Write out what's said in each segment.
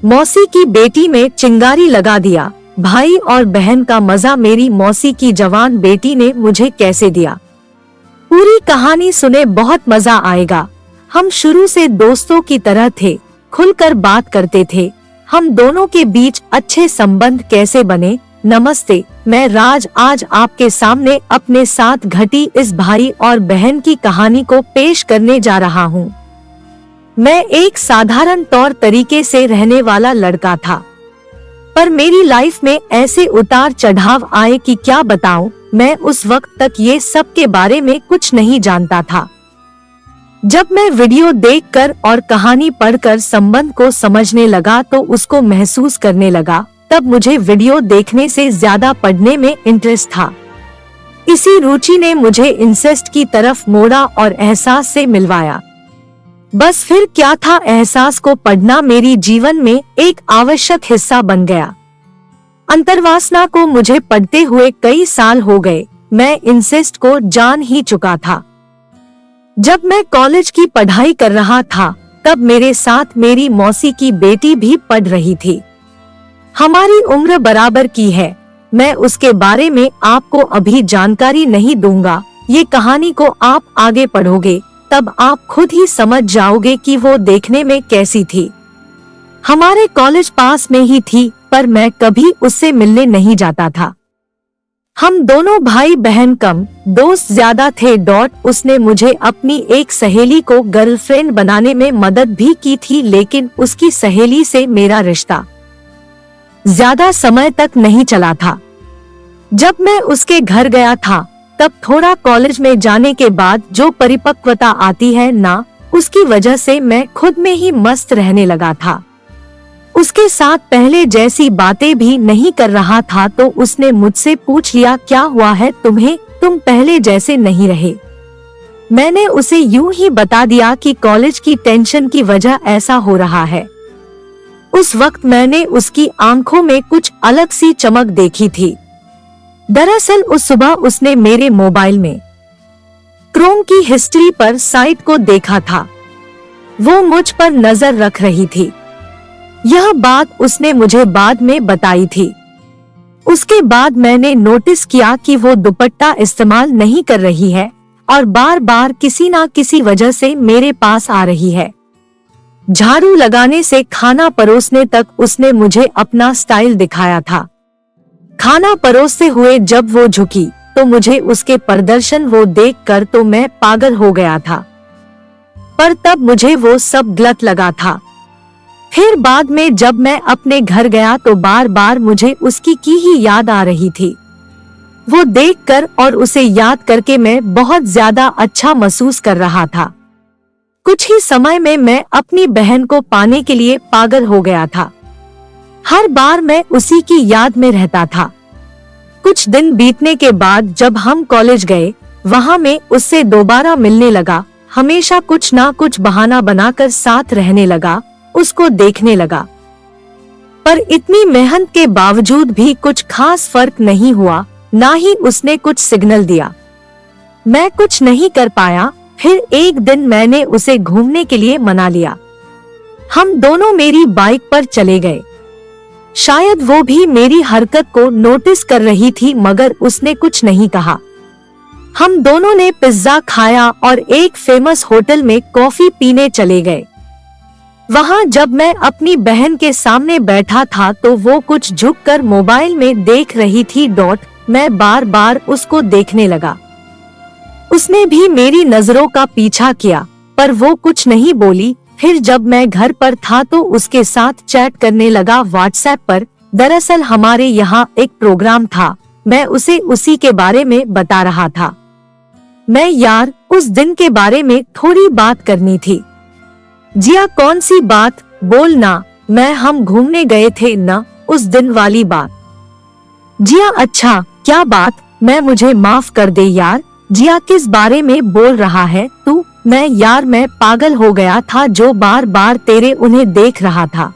मौसी की बेटी में चिंगारी लगा दिया। भाई और बहन का मजा मेरी मौसी की जवान बेटी ने मुझे कैसे दिया। पूरी कहानी सुने, बहुत मजा आएगा। हम शुरू से दोस्तों की तरह थे, खुलकर बात करते थे। हम दोनों के बीच अच्छे संबंध कैसे बने। नमस्ते, मैं राज आज आपके सामने अपने साथ घटी इस भाई और बहन की कहानी को पेश करने जा रहा हूँ। मैं एक साधारण तौर तरीके से रहने वाला लड़का था, पर मेरी लाइफ में ऐसे उतार चढ़ाव आए कि क्या बताऊं। मैं उस वक्त तक ये सब के बारे में कुछ नहीं जानता था। जब मैं वीडियो देखकर और कहानी पढ़कर संबंध को समझने लगा तो उसको महसूस करने लगा, तब मुझे वीडियो देखने से ज्यादा पढ़ने में इंटरेस्ट था। इसी रुचि ने मुझे इंसेस्ट की तरफ मोड़ा और एहसास से मिलवाया। बस फिर क्या था, एहसास को पढ़ना मेरी जीवन में एक आवश्यक हिस्सा बन गया। अंतर्वासना को मुझे पढ़ते हुए कई साल हो गए। मैं इंसेस्ट को जान ही चुका था। जब मैं कॉलेज की पढ़ाई कर रहा था तब मेरे साथ मेरी मौसी की बेटी भी पढ़ रही थी। हमारी उम्र बराबर की है। मैं उसके बारे में आपको अभी जानकारी नहीं दूंगा। ये कहानी को आप आगे पढ़ोगे तब आप खुद ही समझ जाओगे कि वो देखने में कैसी थी। हमारे कॉलेज पास में ही थी, पर मैं कभी उससे मिलने नहीं जाता था। हम दोनों भाई बहन कम, दोस्त ज्यादा थे। उसने मुझे अपनी एक सहेली को गर्लफ्रेंड बनाने में मदद भी की थी, लेकिन उसकी सहेली से मेरा रिश्ता ज्यादा समय तक नहीं चला था। जब मैं उसके घर गया था तब थोड़ा कॉलेज में जाने के बाद जो परिपक्वता आती है ना, उसकी वजह से मैं खुद में ही मस्त रहने लगा था। उसके साथ पहले जैसी बातें भी नहीं कर रहा था तो उसने मुझसे पूछ लिया, क्या हुआ है तुम्हें, तुम पहले जैसे नहीं रहे। मैंने उसे यूं ही बता दिया कि कॉलेज की टेंशन की वजह ऐसा हो रहा है। उस वक्त मैंने उसकी आंखों में कुछ अलग सी चमक देखी थी। दरअसल उस सुबह उसने मेरे मोबाइल में क्रोम की हिस्ट्री पर साइट को देखा था। वो मुझ पर नजर रख रही थी। यह बात उसने मुझे बाद में बताई थी। उसके बाद मैंने नोटिस किया कि वो दुपट्टा इस्तेमाल नहीं कर रही है और बार बार किसी ना किसी वजह से मेरे पास आ रही है। झाड़ू लगाने से खाना परोसने तक उसने मुझे अपना स्टाइल दिखाया था। खाना परोसते हुए जब वो झुकी तो मुझे उसके प्रदर्शन वो देखकर तो मैं पागल हो गया था, पर तब मुझे वो सब गलत लगा था। फिर बाद में जब मैं अपने घर गया तो बार बार मुझे उसकी की ही याद आ रही थी। वो देखकर और उसे याद करके मैं बहुत ज्यादा अच्छा महसूस कर रहा था। कुछ ही समय में मैं अपनी बहन को पाने के लिए पागल हो गया था। हर बार मैं उसी की याद में रहता था। कुछ दिन बीतने के बाद जब हम कॉलेज गए, वहां मैं उससे दोबारा मिलने लगा। हमेशा कुछ ना कुछ बहाना बनाकर साथ रहने लगा, उसको देखने लगा। पर इतनी मेहनत के बावजूद भी कुछ खास फर्क नहीं हुआ, ना ही उसने कुछ सिग्नल दिया। मैं कुछ नहीं कर पाया। फिर एक दिन मैंने उसे घूमने के लिए मना लिया। हम दोनों मेरी बाइक पर चले गए। शायद वो भी मेरी हरकत को नोटिस कर रही थी, मगर उसने कुछ नहीं कहा। हम दोनों ने पिज्जा खाया और एक फेमस होटल में कॉफी पीने चले गए। वहां जब मैं अपनी बहन के सामने बैठा था तो वो कुछ झुककर मोबाइल में देख रही थी। मैं बार बार उसको देखने लगा। उसने भी मेरी नजरों का पीछा किया, पर वो कुछ नहीं बोली। फिर जब मैं घर पर था तो उसके साथ चैट करने लगा व्हाट्सएप पर। दरअसल हमारे यहाँ एक प्रोग्राम था, मैं उसे उसी के बारे में बता रहा था। मैं यार उस दिन के बारे में थोड़ी बात करनी थी। जिया कौन सी बात, बोलना। हम घूमने गए थे ना, उस दिन वाली बात। जिया अच्छा, क्या बात। मुझे माफ कर दे यार। जिया किस बारे में बोल रहा है तू। मैं पागल हो गया था जो बार बार तेरे उन्हें देख रहा था।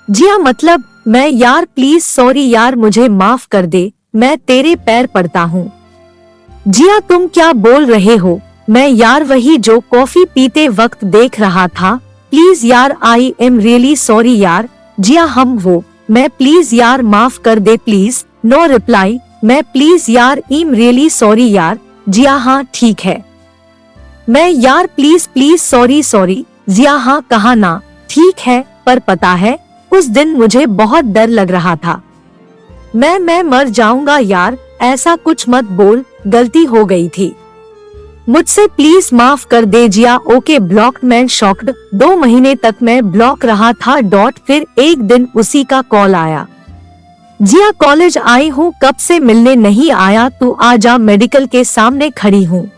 जिया मतलब यार प्लीज सॉरी यार, मुझे माफ कर दे, मैं तेरे पैर पड़ता हूँ। जिया तुम क्या बोल रहे हो। यार वही जो कॉफी पीते वक्त देख रहा था। प्लीज यार, आई एम रियली सॉरी यार। जिया हम वो, मैं प्लीज यार माफ कर दे प्लीज। नो रिप्लाई, मैं प्लीज यार एम रियली सॉरी यार। जिया हाँ ठीक है। मैं यार प्लीज प्लीज सॉरी सॉरी। जिया हाँ कहा ना ठीक है, पर पता है उस दिन मुझे बहुत डर लग रहा था। मैं मर जाऊंगा यार, ऐसा कुछ मत बोल, गलती हो गई थी, मुझसे प्लीज माफ कर दे जिया। Okay blocked. मैं शॉक्ड। 2 महीने तक मैं ब्लॉक रहा था फिर एक दिन उसी का कॉल आया। जिया कॉलेज आई हूँ, कब से मिलने नहीं आया, तू आ जा, मेडिकल के सामने खड़ी हूँ।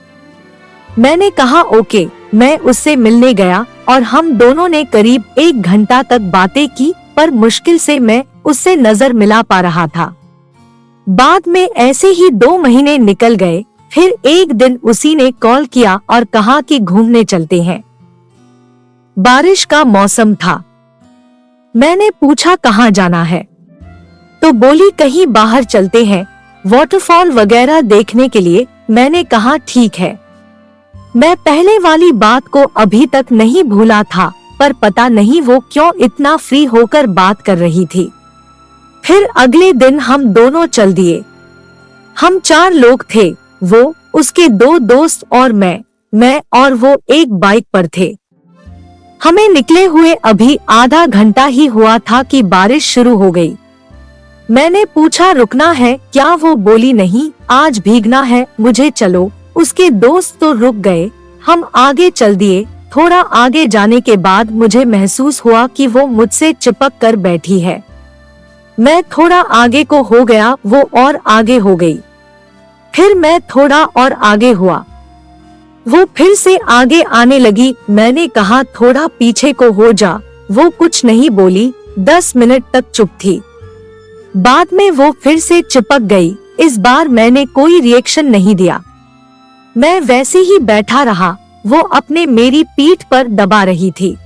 मैंने कहा ओके। मैं उससे मिलने गया और हम दोनों ने करीब 1 घंटा तक बातें की, पर मुश्किल से मैं उससे नजर मिला पा रहा था। बाद में ऐसे ही 2 महीने निकल गए। फिर एक दिन उसी ने कॉल किया और कहा कि घूमने चलते हैं। बारिश का मौसम था। मैंने पूछा कहाँ जाना है, तो बोली कहीं बाहर चलते हैं, वाटरफॉल वगैरह देखने के लिए। मैंने कहा ठीक है। मैं पहले वाली बात को अभी तक नहीं भूला था, पर पता नहीं वो क्यों इतना फ्री होकर बात कर रही थी। फिर अगले दिन हम दोनों चल दिए। हम 4 लोग थे, वो, उसके 2 दोस्त और मैं और वो एक बाइक पर थे। हमें निकले हुए अभी आधा घंटा ही हुआ था कि बारिश शुरू हो गई। मैंने पूछा रुकना है क्या, वो बोली नहीं, आज भीगना है मुझे, चलो। उसके दोस्त तो रुक गए, हम आगे चल दिए। थोड़ा आगे जाने के बाद मुझे महसूस हुआ कि वो मुझसे चिपक कर बैठी है। मैं थोड़ा आगे को हो गया, वो और आगे हो गई। फिर मैं थोड़ा और आगे हुआ, वो फिर से आगे आने लगी। मैंने कहा थोड़ा पीछे को हो जा, वो कुछ नहीं बोली। 10 मिनट तक चुप थी। बाद में वो फिर से चिपक गई। इस बार मैंने कोई रिएक्शन नहीं दिया, मैं वैसे ही बैठा रहा। वो अपने मेरी पीठ पर दबा रही थी।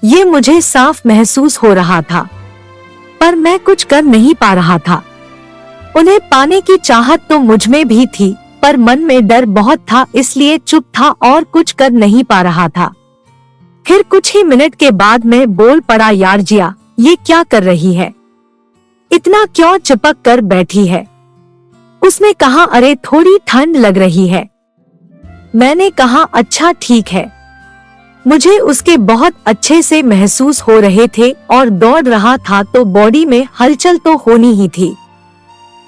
ये मुझे साफ महसूस हो रहा था, पर मैं कुछ कर नहीं पा रहा था। उन्हें पाने की चाहत तो मुझ में भी थी, पर मन में डर बहुत था, इसलिए चुप था और कुछ कर नहीं पा रहा था। फिर कुछ ही मिनट के बाद मैं बोल पड़ा, यार जिया, ये क्या कर रही है, इतना क्यों चिपक कर बैठी है। उसने कहा अरे थोड़ी ठंड लग रही है। मैंने कहा अच्छा ठीक है। मुझे उसके बहुत अच्छे से महसूस हो रहे थे और दौड़ रहा था तो बॉडी में हलचल तो होनी ही थी,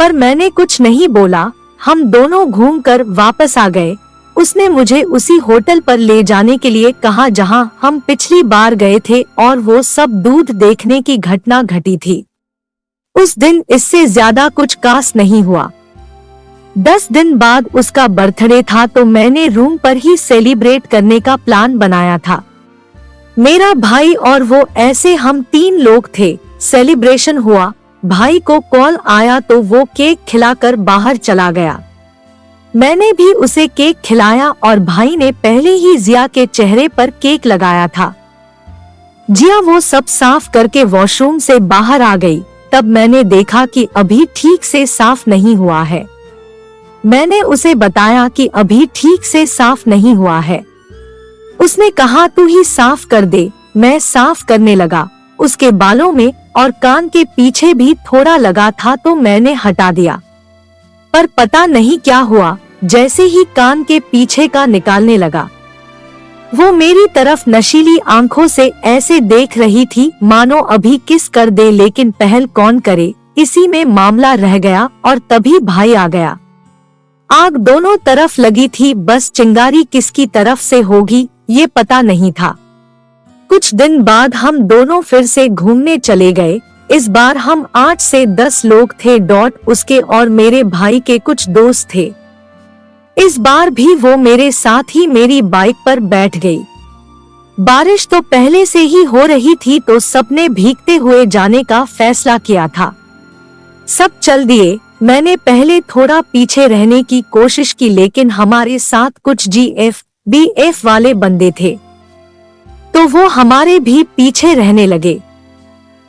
पर मैंने कुछ नहीं बोला। हम दोनों घूमकर वापस आ गए। उसने मुझे उसी होटल पर ले जाने के लिए कहा जहां हम पिछली बार गए थे और वो सब दूध देखने की घटना घटी थी। उस दिन इससे ज्यादा कुछ खास नहीं हुआ। 10 दिन बाद उसका बर्थडे था तो मैंने रूम पर ही सेलिब्रेट करने का प्लान बनाया था। मेरा भाई और वो, ऐसे हम 3 लोग थे। सेलिब्रेशन हुआ, भाई को कॉल आया तो वो केक खिलाकर बाहर चला गया। मैंने भी उसे केक खिलाया और भाई ने पहले ही जिया के चेहरे पर केक लगाया था। जिया वो सब साफ करके वॉशरूम से बाहर आ गई। तब मैंने देखा कि अभी ठीक से साफ नहीं हुआ है। मैंने उसे बताया कि अभी ठीक से साफ नहीं हुआ है। उसने कहा तू ही साफ कर दे। मैं साफ करने लगा। उसके बालों में और कान के पीछे भी थोड़ा लगा था तो मैंने हटा दिया, पर पता नहीं क्या हुआ, जैसे ही कान के पीछे का निकालने लगा, वो मेरी तरफ नशीली आंखों से ऐसे देख रही थी मानो अभी किस कर दे, लेकिन पहल कौन करे, इसी में मामला रह गया। और तभी भाई आ गया। आग दोनों तरफ लगी थी, बस चिंगारी किसकी तरफ से होगी ये पता नहीं था। कुछ दिन बाद हम दोनों फिर से घूमने चले गए। इस बार हम 8 से 10 लोग थे। उसके और मेरे भाई के कुछ दोस्त थे। इस बार भी वो मेरे साथ ही मेरी बाइक पर बैठ गई। बारिश तो पहले से ही हो रही थी तो सबने भीगते हुए जाने का फैसला किया था। सब चल दिए। मैंने पहले थोड़ा पीछे रहने की कोशिश की, लेकिन हमारे साथ कुछ GF-BF वाले बंदे थे तो वो हमारे भी पीछे रहने लगे।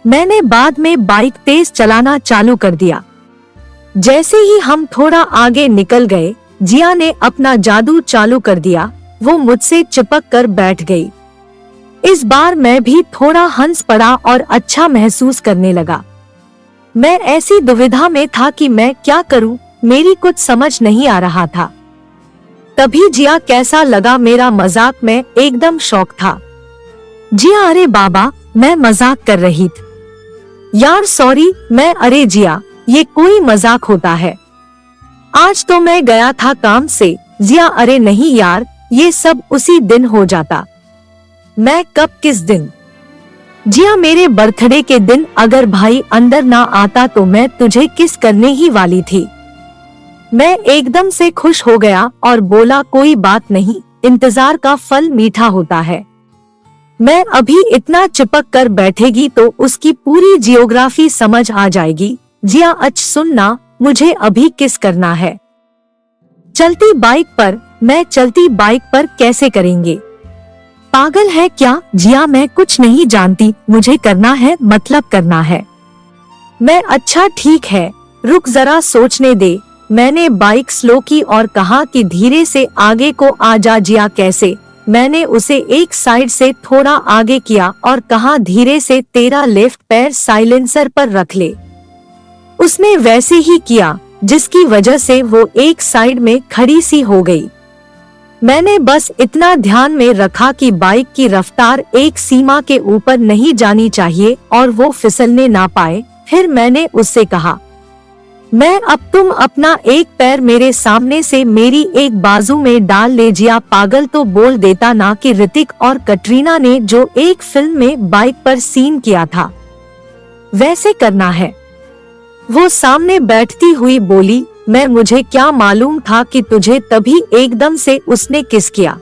मैंने बाद में बाइक तेज चलाना चालू कर दिया। जैसे ही हम थोड़ा आगे निकल गए, जिया ने अपना जादू चालू कर दिया। वो मुझसे चिपक कर बैठ गई। इस बार मैं भी थोड़ा हंस पड़ा और अच्छा महसूस करने लगा। मैं ऐसी दुविधा में था कि मैं क्या करूं, मेरी कुछ समझ नहीं आ रहा था। तभी जिया कैसा लगा मेरा मजाक, में एकदम शौक था। जिया अरे बाबा मैं मजाक कर रही थी। यार सॉरी, मैं अरे जिया ये कोई मजाक होता है, आज तो मैं गया था काम से। जिया अरे नहीं यार, ये सब उसी दिन हो जाता। मैं कब किस दिन? जिया मेरे बर्थडे के दिन अगर भाई अंदर ना आता तो मैं तुझे किस करने ही वाली थी। मैं एकदम से खुश हो गया और बोला कोई बात नहीं, इंतजार का फल मीठा होता है। मैं अभी इतना चिपक कर बैठेगी तो उसकी पूरी जियोग्राफी समझ आ जाएगी। जिया अच्छा सुनना, मुझे अभी किस करना है? चलती बाइक पर। मैं चलती बाइक पर कैसे करेंगे? पागल है क्या? जिया मैं कुछ नहीं जानती, मुझे करना है मतलब करना है। मैं अच्छा ठीक है, रुक जरा सोचने दे। मैंने बाइक स्लो की और कहा कि धीरे से आगे को आ जा। जिया कैसे? मैंने उसे एक साइड से थोड़ा आगे किया और कहा धीरे से तेरा लेफ्ट पैर साइलेंसर पर रख ले। उसने वैसे ही किया, जिसकी वजह से वो एक साइड में खड़ी सी हो गई। मैंने बस इतना ध्यान में रखा कि बाइक की रफ्तार एक सीमा के ऊपर नहीं जानी चाहिए और वो फिसलने ना पाए। फिर मैंने उससे कहा, मैं अब तुम अपना एक पैर मेरे सामने से मेरी एक बाजू में डाल ले। जिया पागल तो बोल देता ना कि ऋतिक और कटरीना ने जो एक फिल्म में बाइक पर सीन किया था वैसे करना है। वो सामने बैठती हुई बोली, मैं मुझे क्या मालूम था कि तुझे। तभी एकदम से उसने किस किया।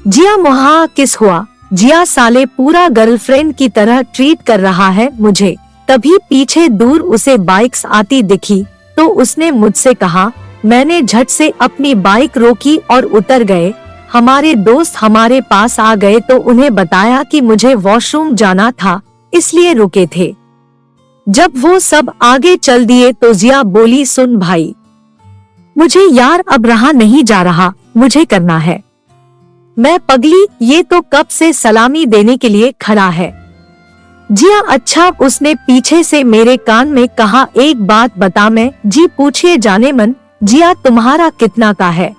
जिया मुहा किस हुआ? जिया साले पूरा गर्लफ्रेंड की तरह ट्रीट कर रहा है मुझे। तभी पीछे दूर उसे बाइक्स आती दिखी तो उसने मुझसे कहा। मैंने झट से अपनी बाइक रोकी और उतर गए। हमारे दोस्त हमारे पास आ गए तो उन्हें बताया कि मुझे वॉशरूम जाना था इसलिए रुके थे। जब वो सब आगे चल दिए तो जिया बोली, सुन भाई, मुझे यार अब रहा नहीं जा रहा, मुझे करना है। मैं पगली, ये तो कब से सलामी देने के लिए खड़ा है। जिया अच्छा। उसने पीछे से मेरे कान में कहा, एक बात बता। मैं जी पूछिए जाने मन। जिया तुम्हारा कितना का है?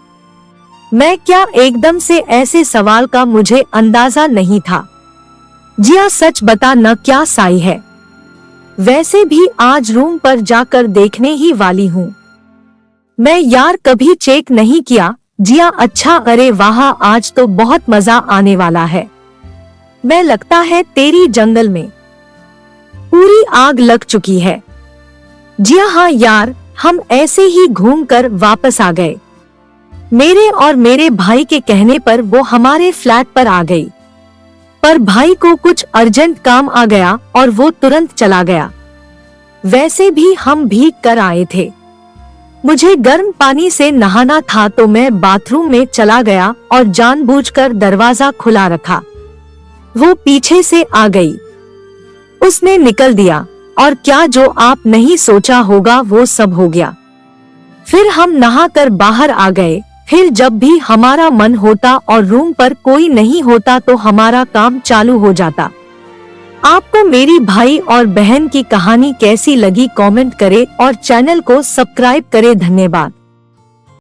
मैं क्या एकदम से ऐसे सवाल का मुझे अंदाजा नहीं था। जिया सच बता न क्या साई है? वैसे भी आज रूम पर जाकर देखने ही वाली हूँ। मैं यार कभी चेक नहीं किया। जिया अच्छा अरे वाह, आज तो बहुत मजा आने वाला है। मैं लगता है तेरी जंगल में पूरी आग लग चुकी है। जिया हाँ यार, हम ऐसे ही घूमकर वापस आ गए। मेरे और मेरे भाई के कहने पर वो हमारे फ्लैट पर आ गई, पर भाई को कुछ अर्जेंट काम आ गया और वो तुरंत चला गया। वैसे भी हम भीग कर आए थे। मुझे गर्म पानी से नहाना था तो मैं बाथरूम में चला गया और जानबूझकर दरवाजा खुला रखा। वो पीछे से आ गई, उसने निकल दिया और क्या जो आप नहीं सोचा होगा वो सब हो गया। फिर हम नहाकर बाहर आ गए। फिर जब भी हमारा मन होता और रूम पर कोई नहीं होता तो हमारा काम चालू हो जाता। आपको मेरी भाई और बहन की कहानी कैसी लगी कमेंट करें और चैनल को सब्सक्राइब करें। धन्यवाद।